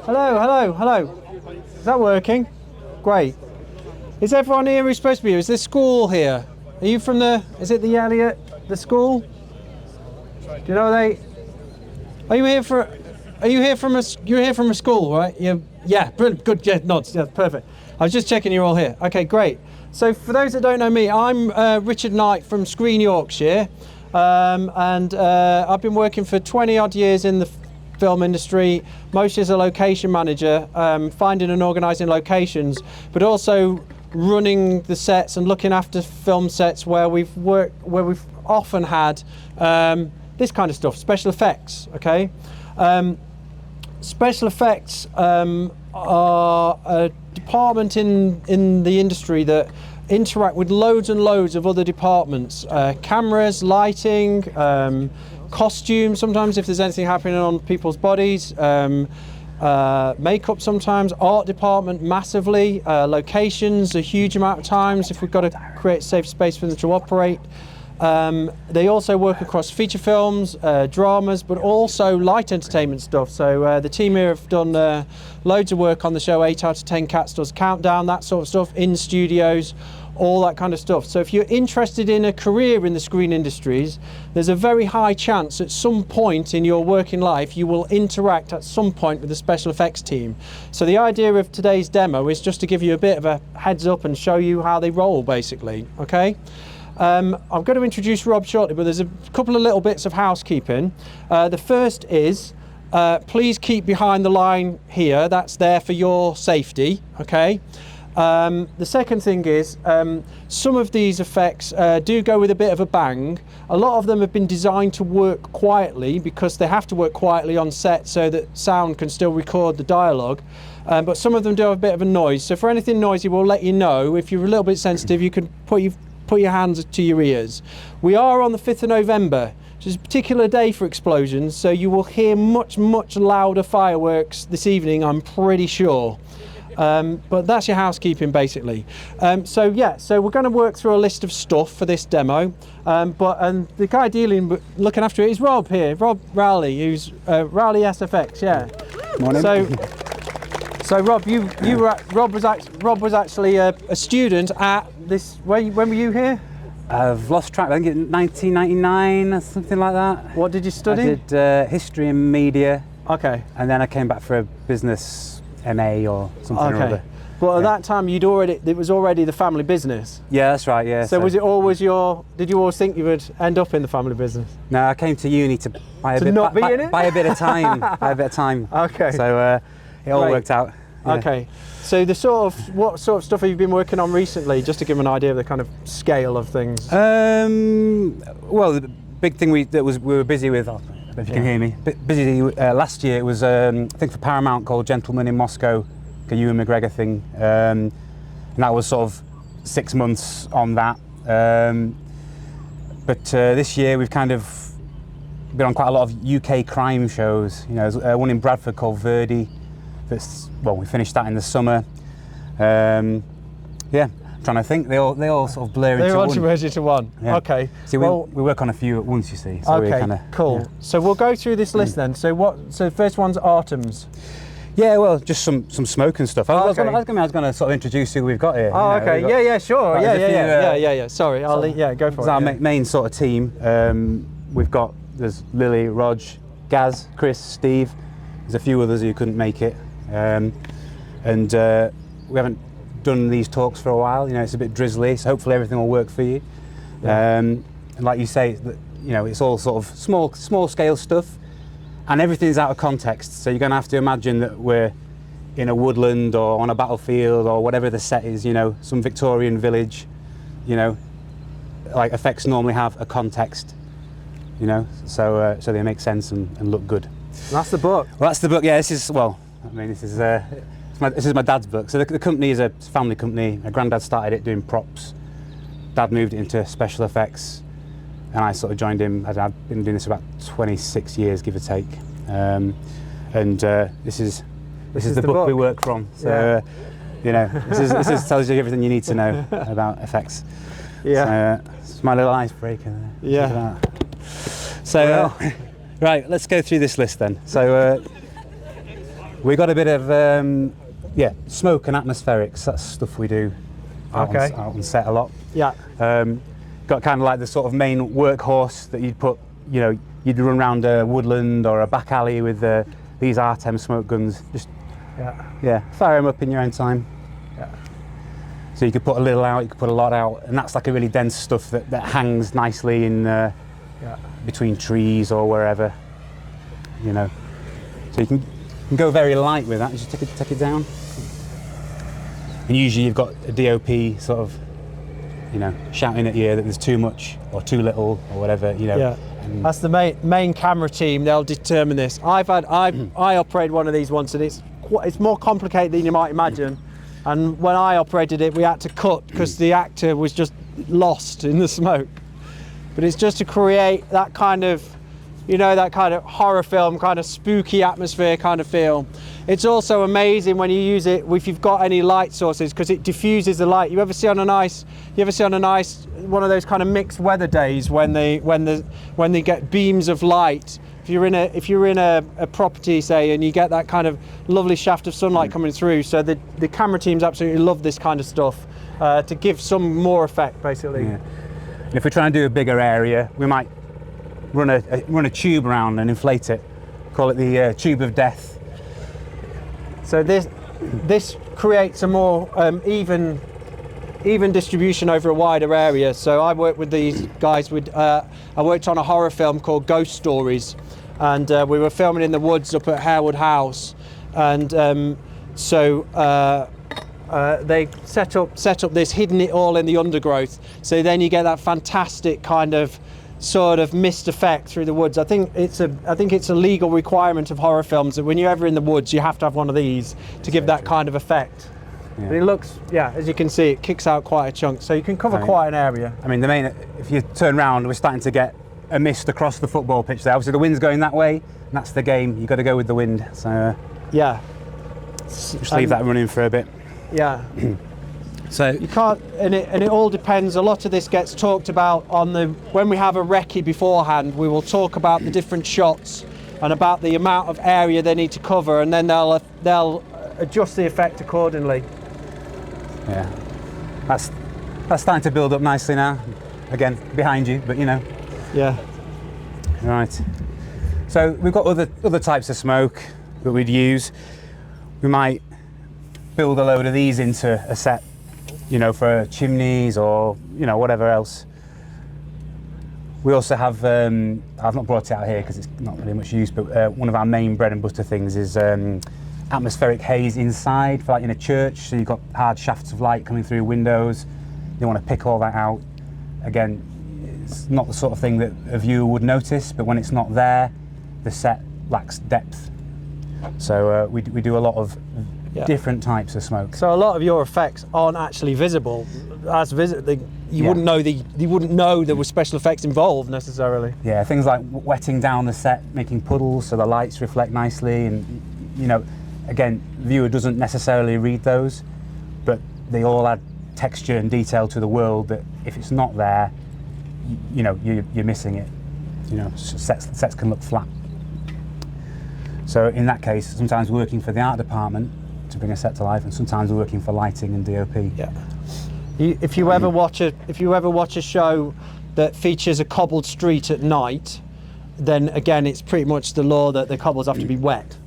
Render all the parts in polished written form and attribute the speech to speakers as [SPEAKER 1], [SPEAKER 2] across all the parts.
[SPEAKER 1] Hello, hello, hello. Is that working? Great. Is everyone here who's supposed to be here? Is this school here? Are you from is it the Elliot, the school? Do you know you're here from a school, right? Yeah, brilliant, good, yeah, nods, yeah, perfect. I was just checking you're all here. Okay, great. So for those that don't know me, I'm Richard Knight from Screen Yorkshire, and I've been working for 20 odd years in the film industry, mostly as a location manager, finding and organising locations, but also running the sets and looking after film sets where we've often had this kind of stuff, special effects. Okay, special effects are a department in the industry that interact with loads and loads of other departments, cameras, lighting, costumes, sometimes if there's anything happening on people's bodies, makeup sometimes, art department massively, locations a huge amount of times if we've got to create safe space for them to operate. They also work across feature films, dramas, but also light entertainment stuff. So the team here have done loads of work on the show 8 out of 10 Cats Does Countdown, that sort of stuff, in studios, all that kind of stuff. So if you're interested in a career in the screen industries, there's a very high chance at some point in your working life you will interact at some point with the special effects team. So the idea of today's demo is just to give you a bit of a heads up and show you how they roll, basically, okay? I'm going to introduce Rob shortly, but there's a couple of little bits of housekeeping. The first is, please keep behind the line here. That's there for your safety, okay? The second thing is, some of these effects do go with a bit of a bang. A lot of them have been designed to work quietly because they have to work quietly on set so that sound can still record the dialogue. But some of them do have a bit of a noise. So for anything noisy, we'll let you know. If you're a little bit sensitive, you can put your hands to your ears. We are on the 5th of November, which is a particular day for explosions, so you will hear much, much louder fireworks this evening, I'm pretty sure. But that's your housekeeping, basically. So we're going to work through a list of stuff for this demo, and the guy looking after it is Rob here, Rob Rowley, who's Rowley SFX, yeah.
[SPEAKER 2] Morning.
[SPEAKER 1] So Rob, Rob was actually a student at this. When were you here?
[SPEAKER 2] I've lost track. I think it's 1999 or something like that.
[SPEAKER 1] What did you study?
[SPEAKER 2] I did history and media.
[SPEAKER 1] Okay.
[SPEAKER 2] And then I came back for a business MA or something or other.
[SPEAKER 1] Well, at that time it was already the family business.
[SPEAKER 2] Yeah, that's right. Yeah.
[SPEAKER 1] So was it always did you always think you would end up in the family business?
[SPEAKER 2] No, I came to uni to buy a bit of time.
[SPEAKER 1] Okay.
[SPEAKER 2] So it all worked out. Yeah.
[SPEAKER 1] Okay. So what sort of stuff have you been working on recently, just to give an idea of the kind of scale of things?
[SPEAKER 2] Well, the big thing we were busy with, I don't know if you can hear me, busy last year, it was I think for Paramount, called Gentleman in Moscow, a Ewan McGregor thing, and that was sort of 6 months on that. But this year we've kind of been on quite a lot of UK crime shows. You know, there's one in Bradford called Verdi. We finished that in the summer. Yeah, I'm trying to think. They all sort of blur into one.
[SPEAKER 1] They all merge into one. Yeah. Okay.
[SPEAKER 2] See, we work on a few at once, you see. So
[SPEAKER 1] okay. Cool. Yeah. So we'll go through this list then. So the first one's Artems.
[SPEAKER 2] Yeah, well, just some smoke and stuff. I was going to sort of introduce who we've got here.
[SPEAKER 1] Oh, okay. Yeah, sure. Yeah. Sorry, go for it.
[SPEAKER 2] Our main sort of team. There's Lily, Rog, Gaz, Chris, Steve. There's a few others who couldn't make it. And we haven't done these talks for a while. You know, it's a bit drizzly, so hopefully everything will work for you. Yeah. And like you say, it's all sort of small scale stuff, and everything's out of context. So you're going to have to imagine that we're in a woodland or on a battlefield or whatever the set is. You know, some Victorian village. You know, like effects normally have a context. You know, so they make sense and look good.
[SPEAKER 1] That's the book.
[SPEAKER 2] Well, that's the book. Yeah, this is my dad's book. So the company is a family company. My granddad started it doing props. Dad moved it into special effects, and I sort of joined him. I've been doing this about 26 years, give or take. This is the book we work from. So this tells you everything you need to know about effects. Yeah. So, it's my little icebreaker there.
[SPEAKER 1] Yeah.
[SPEAKER 2] So right, let's go through this list then. So We got a bit of yeah, smoke and atmospherics. That's stuff we do out on set a lot.
[SPEAKER 1] Yeah.
[SPEAKER 2] Got kind of like the sort of main workhorse that you'd put, you know, you'd run around a woodland or a back alley with these R10 smoke guns. Just yeah, fire them up in your own time.
[SPEAKER 1] Yeah.
[SPEAKER 2] So you could put a little out, you could put a lot out, and that's like a really dense stuff that hangs nicely in between trees or wherever, you know. So you can go very light with that. Just take it down. And usually you've got a DOP sort of, you know, shouting at you that there's too much or too little or whatever, you know.
[SPEAKER 1] Yeah. That's the main camera team. They'll determine this. I operated one of these once, and it's more complicated than you might imagine. And when I operated it, we had to cut because the actor was just lost in the smoke. But it's just to create that kind of, you know, that kind of horror film, kind of spooky atmosphere kind of feel. It's also amazing when you use it if you've got any light sources, because it diffuses the light. You ever see on a nice one of those kind of mixed weather days when they get beams of light. If you're in a property, say, and you get that kind of lovely shaft of sunlight coming through, so the camera teams absolutely love this kind of stuff to give some more effect, basically.
[SPEAKER 2] Yeah. And if we're trying to do a bigger area, we might run a tube around and inflate it. Call it the tube of death.
[SPEAKER 1] So this creates a more even distribution over a wider area. So I worked with these guys. I worked on a horror film called Ghost Stories, and we were filming in the woods up at Harewood House, and they set up this, hidden it all in the undergrowth. So then you get that fantastic kind of sort of mist effect through the woods. I think it's a legal requirement of horror films that when you're ever in the woods, you have to have one of these to give that kind of effect. Yeah. And it looks, as you can see, it kicks out quite a chunk, so you can cover quite an area.
[SPEAKER 2] I mean, if you turn around, we're starting to get a mist across the football pitch there. Obviously, the wind's going that way, and that's the game. You've got to go with the wind. So
[SPEAKER 1] yeah,
[SPEAKER 2] just leave that running for a bit.
[SPEAKER 1] Yeah.
[SPEAKER 2] So
[SPEAKER 1] you can't, and it all depends. A lot of this gets talked about when we have a recce beforehand. We will talk about the different shots and about the amount of area they need to cover, and then they'll adjust the effect accordingly.
[SPEAKER 2] Yeah, that's starting to build up nicely now. Again, behind you, but you know.
[SPEAKER 1] Yeah.
[SPEAKER 2] Right. So we've got other types of smoke that we'd use. We might build a load of these into a set, you know, for chimneys or, you know, whatever else. We also have, I've not brought it out here because it's not really much use, but one of our main bread and butter things is atmospheric haze inside, for like in a church. So you've got hard shafts of light coming through windows. You want to pick all that out. Again, it's not the sort of thing that a viewer would notice, but when it's not there, the set lacks depth. So we do a lot of different types of smoke.
[SPEAKER 1] So a lot of your effects aren't actually visible. You wouldn't know there were special effects involved necessarily.
[SPEAKER 2] Yeah, things like wetting down the set, making puddles so the lights reflect nicely, and you know, again, the viewer doesn't necessarily read those, but they all add texture and detail to the world that if it's not there, you know, you're missing it. You know, sets can look flat. So in that case, sometimes we're working for the art department to bring a set to life, and sometimes we're working for lighting and DOP.
[SPEAKER 1] Yeah. If you ever watch a show that features a cobbled street at night, then again it's pretty much the law that the cobbles have to be wet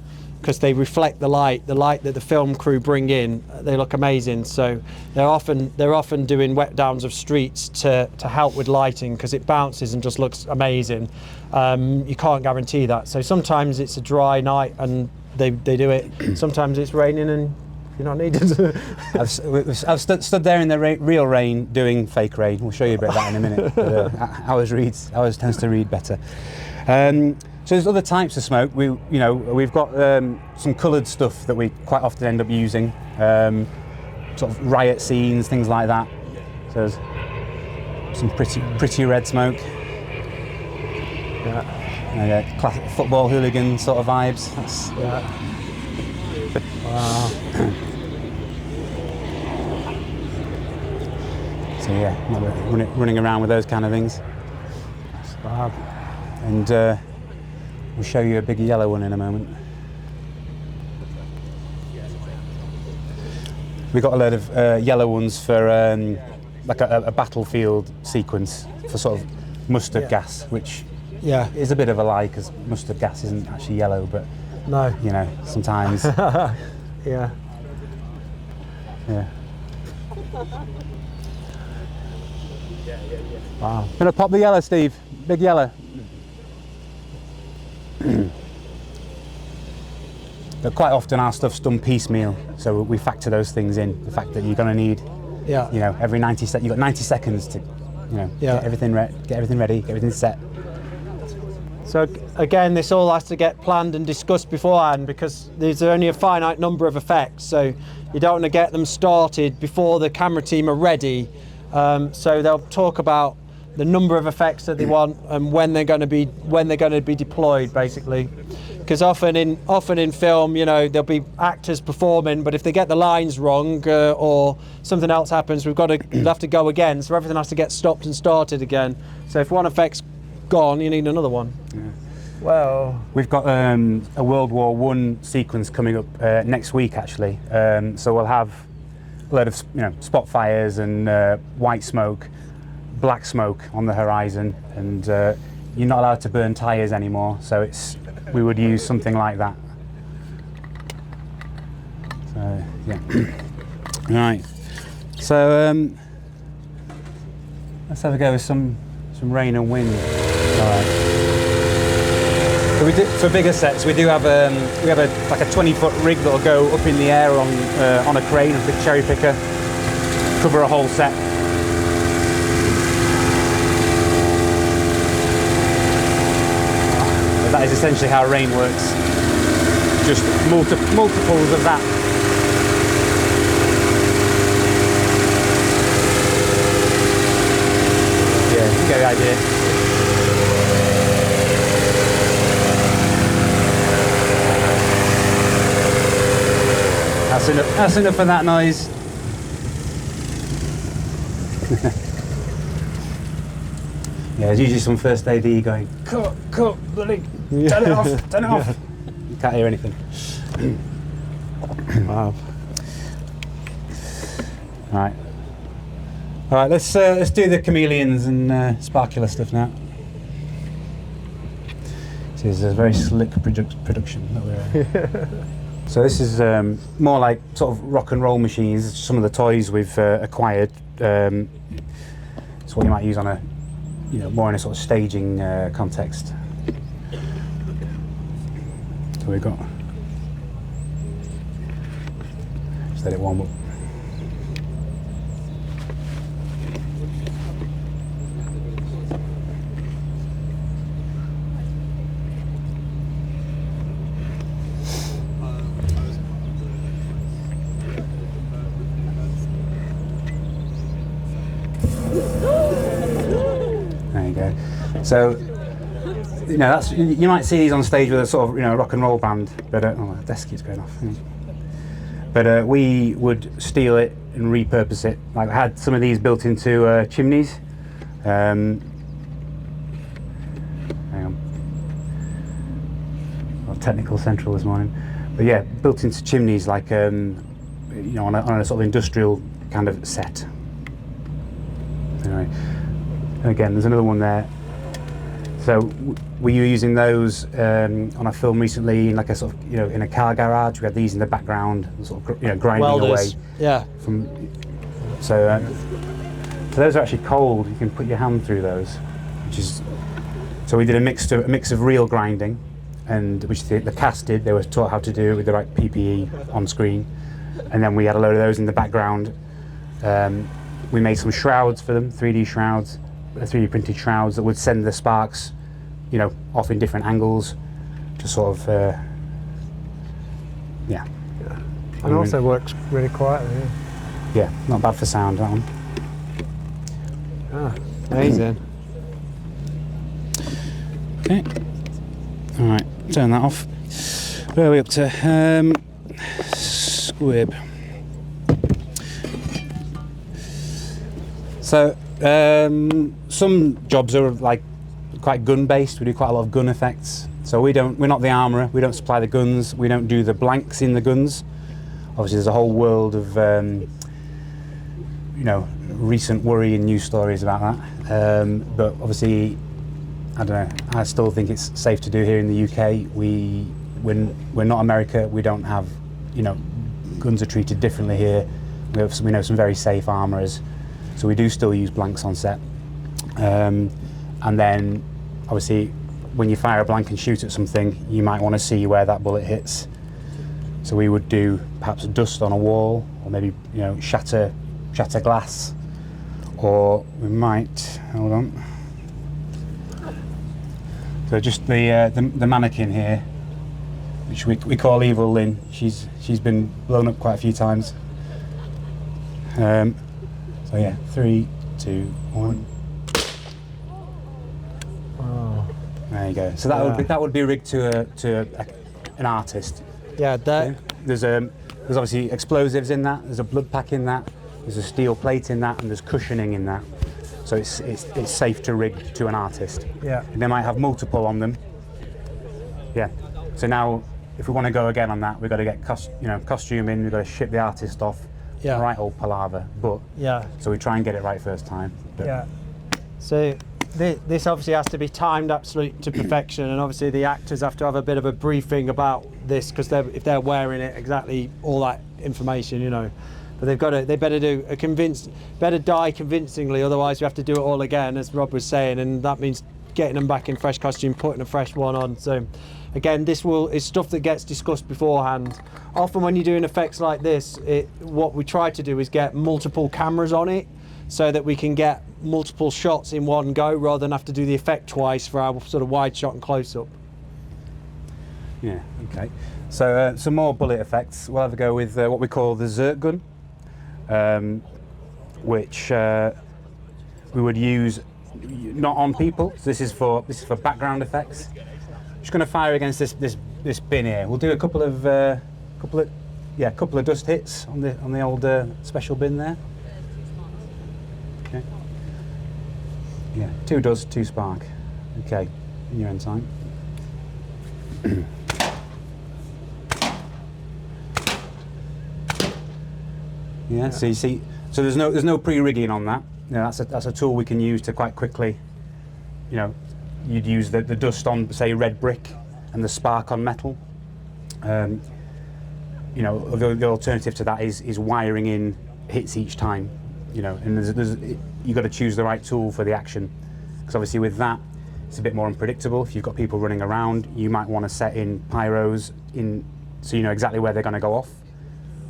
[SPEAKER 1] because they reflect the light that the film crew bring in. They look amazing. So they're often doing wet downs of streets to help with lighting because it bounces and just looks amazing. You can't guarantee that. So sometimes it's a dry night and they do it. Sometimes it's raining and you're not needed.
[SPEAKER 2] I've stood there in the real rain doing fake rain. We'll show you a bit of that in a minute. But, ours tends to read better. So there's other types of smoke. We've got some coloured stuff that we quite often end up using, sort of riot scenes, things like that. So there's some pretty red smoke. Yeah. Classic football hooligan sort of vibes. Wow. So yeah, running around with those kind of things. And we'll show you a big yellow one in a moment. We got a load of yellow ones for like a battlefield sequence for sort of mustard gas, which is a bit of a lie because mustard gas isn't actually yellow, but
[SPEAKER 1] no,
[SPEAKER 2] you know, sometimes.
[SPEAKER 1] Yeah. Wow.
[SPEAKER 2] Gonna pop the yellow, Steve. Big yellow. But quite often our stuff's done piecemeal, so we factor those things in. The fact that you're gonna need, you know, every 90 seconds. You've got 90 seconds to, you know, get everything ready, get everything set.
[SPEAKER 1] So again, this all has to get planned and discussed beforehand because there's only a finite number of effects. So you don't want to get them started before the camera team are ready. So they'll talk about the number of effects that they want and when they're going to be deployed, basically. Because often in film, you know, there'll be actors performing, but if they get the lines wrong or something else happens, we'll have to go again. So everything has to get stopped and started again. So if one effect's gone, you need another one.
[SPEAKER 2] Yeah.
[SPEAKER 1] Well,
[SPEAKER 2] we've got a World War I sequence coming up next week, actually. So we'll have a load of, you know, spot fires and white smoke, black smoke on the horizon, and you're not allowed to burn tyres anymore. So we would use something like that. So yeah. Right. So let's have a go with some rain and wind. All right. So we do, for bigger sets, we have like a 20-foot rig that'll go up in the air on a crane, a big cherry picker, cover a whole set. But that is essentially how rain works. Just multiples of that. Yeah, you get the idea. That's enough of that noise. Yeah, there's usually some first AD going, cut, bloody, turn it off, turn it off. You can't hear anything.
[SPEAKER 1] wow.
[SPEAKER 2] All right, let's do the chameleons and sparkular stuff now. This is a very slick production that we're So this is more like sort of rock and roll machines. Some of the toys we've acquired. It's what you might use on a, you know, more in a sort of staging context. So we've got. Just let it warm up. So, you know, you might see these on stage with a sort of, you know, rock and roll band, but oh, the desk keeps going off. But we would steal it and repurpose it. Like, I had some of these built into chimneys. Hang on. Well, technical central this morning, but yeah, built into chimneys, like you know, on a sort of industrial kind of set. Anyway, and again, there's another one there. So were you using those on a film recently, in like a sort of, you know, in a car garage? We had these in the background, sort of, you know, grinding
[SPEAKER 1] Welders.
[SPEAKER 2] away.
[SPEAKER 1] Yeah.
[SPEAKER 2] So those are actually cold. You can put your hand through those, which is. So we did a mix of real grinding, and which the cast did. They were taught how to do it with the right PPE on screen, and then we had a load of those in the background. We made some shrouds for them, 3D shrouds, 3D printed shrouds that would send the sparks, you know, off in different angles to sort of, yeah.
[SPEAKER 1] And also works really quietly.
[SPEAKER 2] Yeah, not bad for sound, that one.
[SPEAKER 1] Ah, amazing.
[SPEAKER 2] Okay. All right, turn that off. Where are we up to? Squib. So some jobs are like quite gun based. We do quite a lot of gun effects. So we're not the armourer. We don't supply the guns. We don't do the blanks in the guns. obviously there's a whole world of you know, recent worry and news stories about that. But obviously, I don't know. I still think it's safe to do here in the UK. We're not America. We don't have, you know, guns are treated differently here. We know some very safe armourers, so we do still use blanks on set. And then, obviously, when you fire a blank and shoot at something, you might want to see where that bullet hits. So we would do perhaps dust on a wall, or maybe, you know, shatter glass, or we might, hold on. So just the mannequin here, which we call Evil Lynn. She's been blown up quite a few times. So yeah, 3, 2, 1.
[SPEAKER 1] Oh.
[SPEAKER 2] There you go. So that would be rigged to an artist.
[SPEAKER 1] Yeah, that.
[SPEAKER 2] There's obviously explosives in that. There's a blood pack in that. There's a steel plate in that, and there's cushioning in that. So it's safe to rig to an artist.
[SPEAKER 1] Yeah.
[SPEAKER 2] And they might have multiple on them. Yeah. So now, if we want to go again on that, we've got to get costume in. We've got to ship the artist off.
[SPEAKER 1] Yeah.
[SPEAKER 2] Right old palaver, but
[SPEAKER 1] yeah.
[SPEAKER 2] So we try and get it right first time. But
[SPEAKER 1] yeah. So this obviously has to be timed absolutely to perfection, and obviously the actors have to have a bit of a briefing about this, because if they're wearing it exactly all that information, you know. But they better die convincingly, otherwise we have to do it all again, as Rob was saying, and that means getting them back in fresh costume, putting a fresh one on. So again, is stuff that gets discussed beforehand. Often when you're doing effects like this, what we try to do is get multiple cameras on it, so that we can get multiple shots in one go, rather than have to do the effect twice for our sort of wide shot and close up.
[SPEAKER 2] Yeah, okay. So some more bullet effects. We'll have a go with what we call the Zerk gun. Which we would use not on people. So this is for background effects. Just going to fire against this bin here. We'll do a couple of dust hits on the old special bin there. Okay. Yeah, 2 dust, 2 spark. Okay, in your own time. Yeah, so you see, so there's no pre-rigging on that. You know, that's a tool we can use to quite quickly, you know, you'd use the dust on, say, red brick and the spark on metal. You know, the alternative to that is wiring in hits each time, you know, and you've got to choose the right tool for the action, because obviously with that, it's a bit more unpredictable. If you've got people running around, you might want to set in pyros so you know exactly where they're going to go off.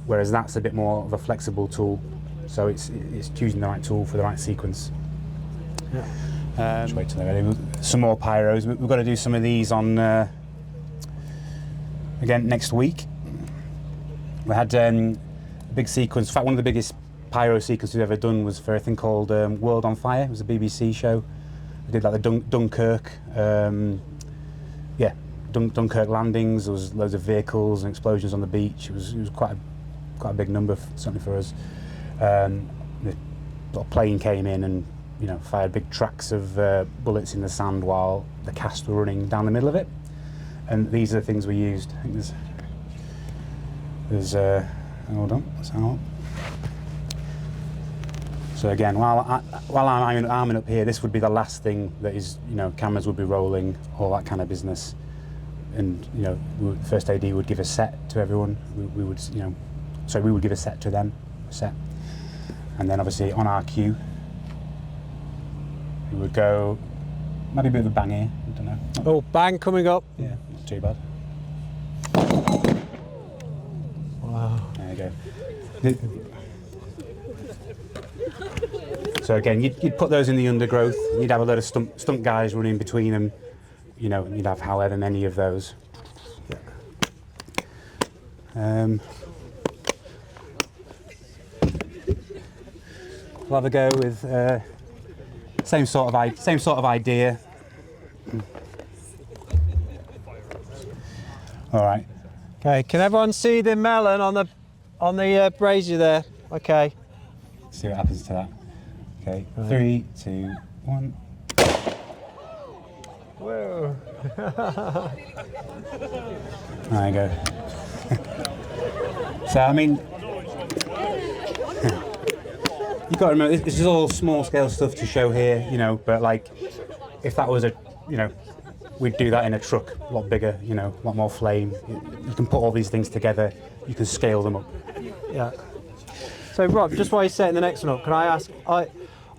[SPEAKER 2] Whereas that's a bit more of a flexible tool, so it's choosing the right tool for the right sequence. Yeah. Just wait till they're ready. Some more pyros. We've got to do some of these on again next week. We had a big sequence. In fact, one of the biggest pyro sequences we've ever done was for a thing called World on Fire. It was a BBC show. We did like the Dunkirk. Dunkirk landings. There was loads of vehicles and explosions on the beach. It was quite a big number, certainly for us. The plane came in and, you know, fired big tracks of bullets in the sand while the cast were running down the middle of it. And these are the things we used. I think there's hold on, let's hang on. So again, while I'm arming up here, this would be the last thing that is, you know, cameras would be rolling, all that kind of business. And, you know, first AD would give a set to everyone. We would, you know, so we would give a set to them, and then obviously on our cue, we would go, maybe a bit of a bang here, I don't know.
[SPEAKER 1] Oh, bang coming up.
[SPEAKER 2] Yeah, not too bad.
[SPEAKER 1] Wow.
[SPEAKER 2] There you go. So again, you'd put those in the undergrowth, you'd have a lot of stunt guys running between them, you know, you'd have however many of those. We'll have a go with same sort of idea. All right.
[SPEAKER 1] Okay. Can everyone see the melon on the brazier there? Okay.
[SPEAKER 2] Let's see what happens to that. Okay. 3, 2, 1.
[SPEAKER 1] Whoa.
[SPEAKER 2] There you go. So I mean, you've got to remember, this is all small scale stuff to show here, you know, but like, if that was a, you know, we'd do that in a truck, a lot bigger, you know, a lot more flame. You can put all these things together, you can scale them up.
[SPEAKER 1] Yeah. So Rob, just while you're setting the next one up, can I ask,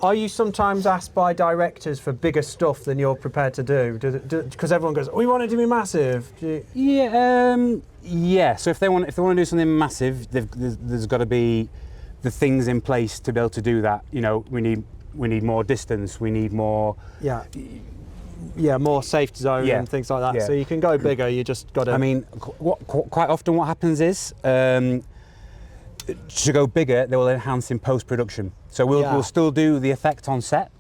[SPEAKER 1] are you sometimes asked by directors for bigger stuff than you're prepared to do? Because everyone goes, we want it to be massive.
[SPEAKER 2] Yeah, so if they want to do something massive, there's got to be the things in place to be able to do that. You know, we need more distance, we need more...
[SPEAKER 1] Yeah, more safe zone and things like that.
[SPEAKER 2] Yeah.
[SPEAKER 1] So you can go bigger, you just got to...
[SPEAKER 2] I mean, quite often what happens is, to go bigger, they will enhance in post-production. So we'll still do the effect on set,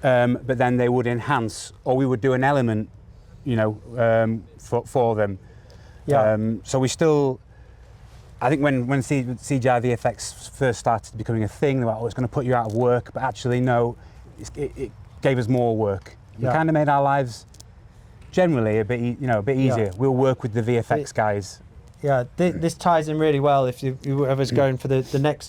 [SPEAKER 2] but then they would enhance, or we would do an element, you know, for them.
[SPEAKER 1] Yeah.
[SPEAKER 2] So we still... I think when CGI VFX first started becoming a thing, they were like, oh, it's going to put you out of work, but actually no, it gave us more work. It kind of made our lives generally a bit easier. We'll work with the VFX guys.
[SPEAKER 1] Yeah, this ties in really well. If whoever's going for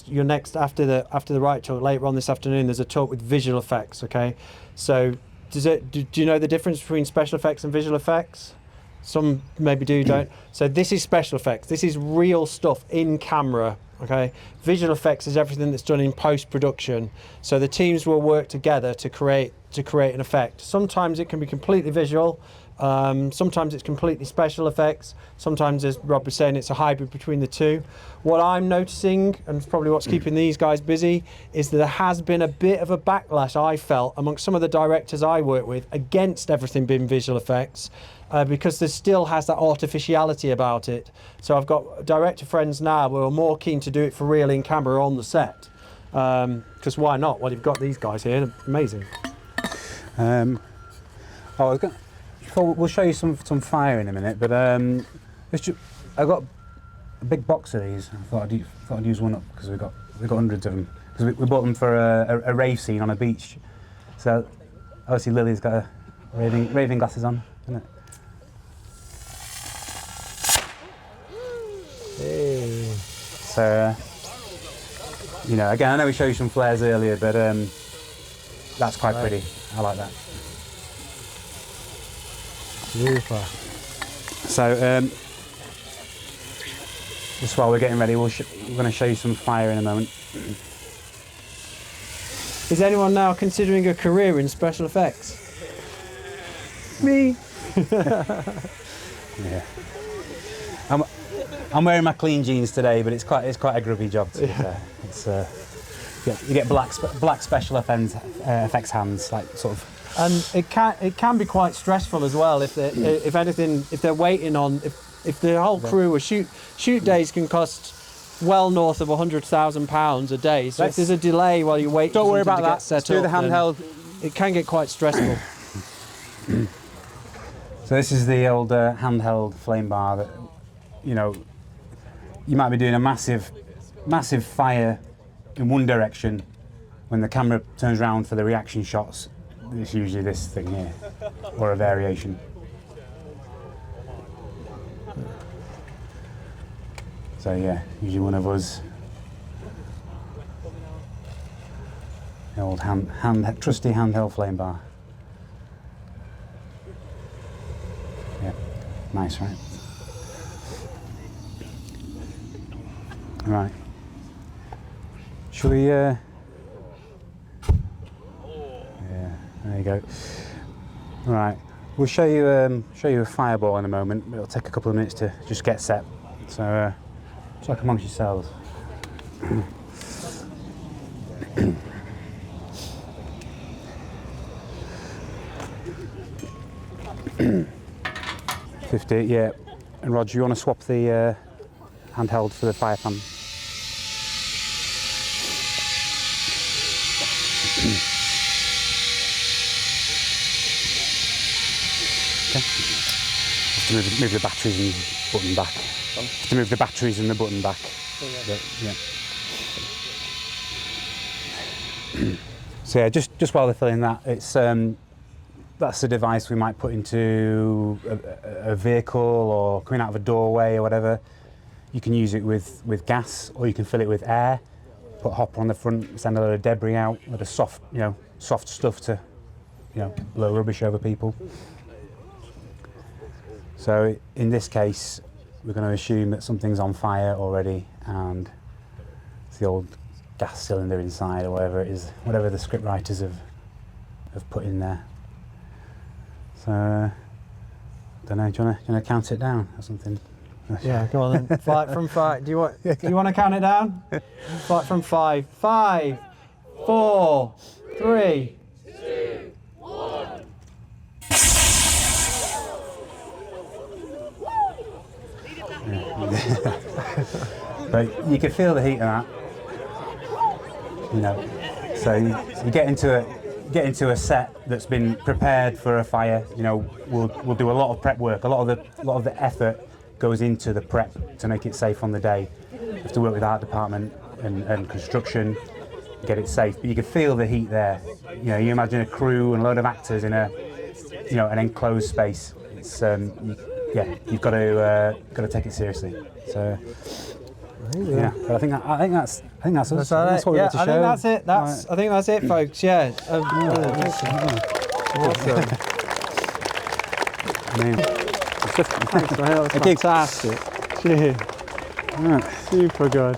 [SPEAKER 1] your next after the right talk later on this afternoon, there's a talk with visual effects. Okay, so do you know the difference between special effects and visual effects? Some maybe do, don't. So this is special effects. This is real stuff in camera. Okay, visual effects is everything that's done in post-production. So the teams will work together to create an effect. Sometimes it can be completely visual. Sometimes it's completely special effects. Sometimes, as Rob was saying, it's a hybrid between the two. What I'm noticing, and it's probably what's keeping these guys busy, is that there has been a bit of a backlash, I felt, amongst some of the directors I work with against everything being visual effects. Because there still has that artificiality about it. So I've got director friends now who are more keen to do it for real in camera on the set. Because why not? Well, you've got these guys here, amazing.
[SPEAKER 2] We'll show you some fire in a minute, but I've got a big box of these. I thought I'd use one up because we've got hundreds of them. Because we bought them for a rave scene on a beach. So obviously Lily's got her raving glasses on, isn't it?
[SPEAKER 1] Hey.
[SPEAKER 2] So, you know, again, I know we showed you some flares earlier, but that's quite pretty. I like that.
[SPEAKER 1] Super.
[SPEAKER 2] So, just while we're getting ready, we're going to show you some fire in a moment.
[SPEAKER 1] Is anyone now considering a career in special effects? Me.
[SPEAKER 2] Yeah. I'm wearing my clean jeans today, but it's quite a grubby job to be fair. It's you get black special effects hands, like sort of.
[SPEAKER 1] And it can be quite stressful as well if they're waiting on if the whole crew or shoot days can cost well north of £100,000 a day. So if there's a delay while you wait,
[SPEAKER 2] don't worry about that.
[SPEAKER 1] Set
[SPEAKER 2] do the handheld.
[SPEAKER 1] It can get quite stressful.
[SPEAKER 2] So this is the old handheld flame bar that, you know, you might be doing a massive fire in one direction. When the camera turns around for the reaction shots, it's usually this thing here, or a variation. So yeah, usually one of us. The old trusty handheld flame bar. Yeah, nice, right? Right. Shall we? Yeah, there you go. Right. We'll show you a fireball in a moment. It'll take a couple of minutes to just get set. So, talk amongst yourselves. 50, yeah. And Roger, you want to swap the handheld for the fire fan? Okay. Have to move the batteries and button back. Have to move the batteries and the button back. Yeah. So yeah, just while they're filling that, it's that's the device we might put into a vehicle or coming out of a doorway or whatever. you can use it with gas, or you can fill it with air. Put a hopper on the front, send a load of debris out, with a soft, soft stuff to, blow rubbish over people. So in this case, we're going to assume that something's on fire already, and it's the old gas cylinder inside, or whatever it is, whatever the script writers have put in there. So, I don't know. Do you want to count it down or something?
[SPEAKER 1] Yeah, go on then. Flight from 5. Do you want to count it down? Flight from 5. 5, 4, 3.
[SPEAKER 3] 2, 1.
[SPEAKER 2] But you can feel the heat of that. So you get into a set that's been prepared for a fire. We'll do a lot of prep work. A lot of the effort goes into the prep to make it safe on the day. You have to work with art department and construction, get it safe. But you can feel the heat there. You imagine a crew and a load of actors in an enclosed space. It's you've got to take it seriously. So yeah, but I think that's us. That's what we want to show.
[SPEAKER 1] I think that's it. I think that's it, folks. Yeah. Awesome. Thanks, man. That was fantastic. Cheers. Super good.